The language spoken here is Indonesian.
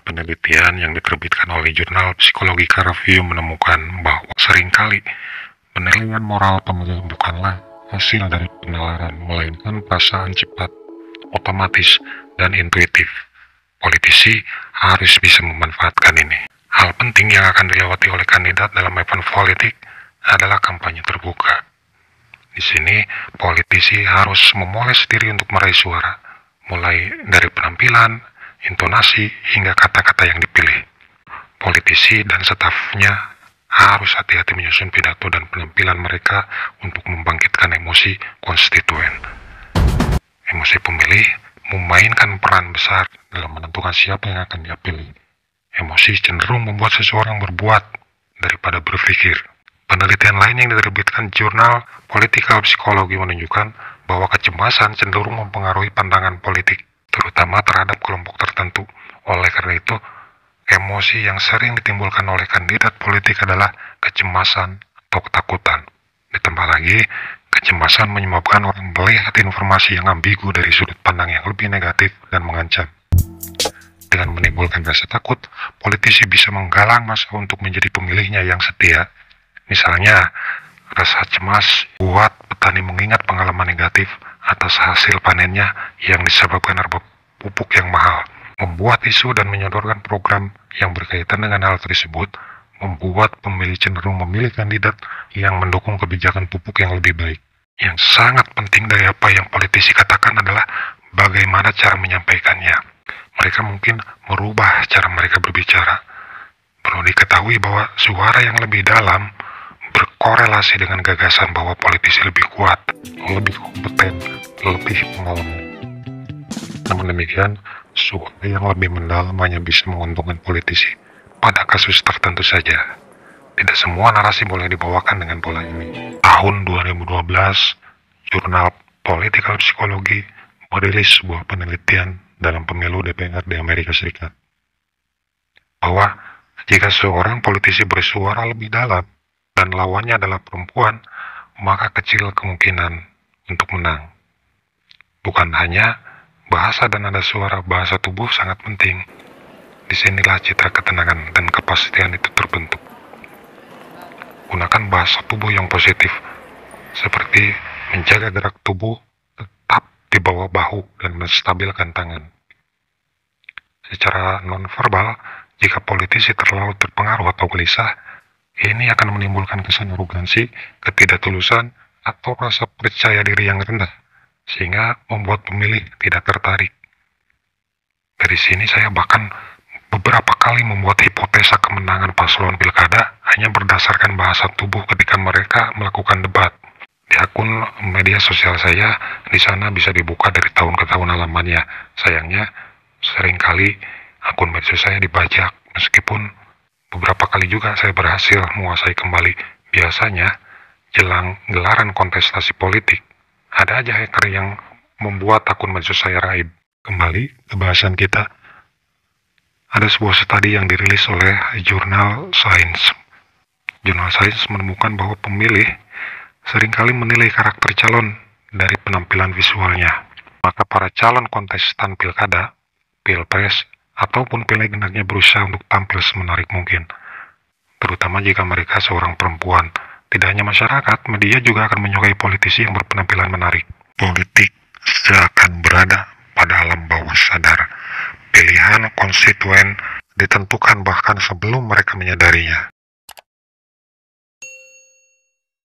Penelitian yang diterbitkan oleh jurnal Psychological Review menemukan bahwa seringkali penilaian moral pemilih bukanlah hasil dari penalaran, melainkan perasaan cepat, otomatis, dan intuitif. Politisi harus bisa memanfaatkan ini. Hal penting yang akan dilewati oleh kandidat dalam event politik adalah kampanye terbuka. Di sini, politisi harus memoles diri untuk meraih suara, mulai dari penampilan, intonasi, hingga kata-kata yang dipilih. Politisi dan stafnya harus hati-hati menyusun pidato dan penampilan mereka untuk membangkitkan emosi konstituen. Emosi pemilih memainkan peran besar dalam menentukan siapa yang akan dia pilih. Emosi cenderung membuat seseorang berbuat daripada berpikir. Penelitian lain yang diterbitkan jurnal Political Psychology menunjukkan bahwa kecemasan cenderung mempengaruhi pandangan politik, terutama terhadap kelompok tertentu. Oleh karena itu, emosi yang sering ditimbulkan oleh kandidat politik adalah kecemasan atau ketakutan. Ditambah lagi, kecemasan menyebabkan orang melihat informasi yang ambigu dari sudut pandang yang lebih negatif dan mengancam. Dengan menimbulkan rasa takut, politisi bisa menggalang massa untuk menjadi pemilihnya yang setia. Misalnya, rasa cemas buat petani mengingat pengalaman negatif atas hasil panennya yang disebabkan harga pupuk yang mahal. Membuat isu dan menyodorkan program yang berkaitan dengan hal tersebut membuat pemilih cenderung memilih kandidat yang mendukung kebijakan pupuk yang lebih baik. Yang sangat penting dari apa yang politisi katakan adalah bagaimana cara menyampaikannya. Mereka mungkin merubah cara mereka berbicara. Perlu diketahui bahwa suara yang lebih dalam berkorelasi dengan gagasan bahwa politisi lebih kuat, lebih kompeten, lebih pengalaman. Namun demikian, suara yang lebih mendalam hanya bisa menguntungkan politisi pada kasus tertentu saja. Tidak semua narasi boleh dibawakan dengan pola ini. Tahun 2012, jurnal Political Psychology merilis sebuah penelitian dalam pemilu DPR di Amerika Serikat, bahwa jika seorang politisi bersuara lebih dalam dan lawannya adalah perempuan, maka kecil kemungkinan untuk menang. Bukan hanya bahasa dan nada suara, bahasa tubuh sangat penting. Disinilah citra ketenangan dan kepastian itu terbentuk. Gunakan bahasa tubuh yang positif, seperti menjaga gerak tubuh tetap di bawah bahu dan menstabilkan tangan. Secara nonverbal, jika politisi terlalu terpengaruh atau gelisah, ini akan menimbulkan kesan arogansi, ketidaktulusan, atau rasa percaya diri yang rendah, sehingga membuat pemilih tidak tertarik. Dari sini saya bahkan beberapa kali membuat hipotesa kemenangan paslon pilkada hanya berdasarkan bahasa tubuh ketika mereka melakukan debat. Di akun media sosial saya, di sana bisa dibuka dari tahun ke tahun halamannya. Sayangnya, seringkali akun medsos saya dibajak, meskipun beberapa kali juga saya berhasil menguasai kembali. Biasanya, jelang gelaran kontestasi politik, ada aja hacker yang membuat akun medsos saya raib. Kembali ke bahasan kita, ada sebuah studi yang dirilis oleh jurnal Science. Jurnal Science menemukan bahwa pemilih seringkali menilai karakter calon dari penampilan visualnya. Maka para calon kontestan pilkada, pilpres, ataupun pileg hendaknya berusaha untuk tampil semenarik mungkin. Terutama jika mereka seorang perempuan. Tidak hanya masyarakat, media juga akan menyukai politisi yang berpenampilan menarik. Politik seakan berada pada alam bawah sadar. Pilihan konstituen ditentukan bahkan sebelum mereka menyadarinya.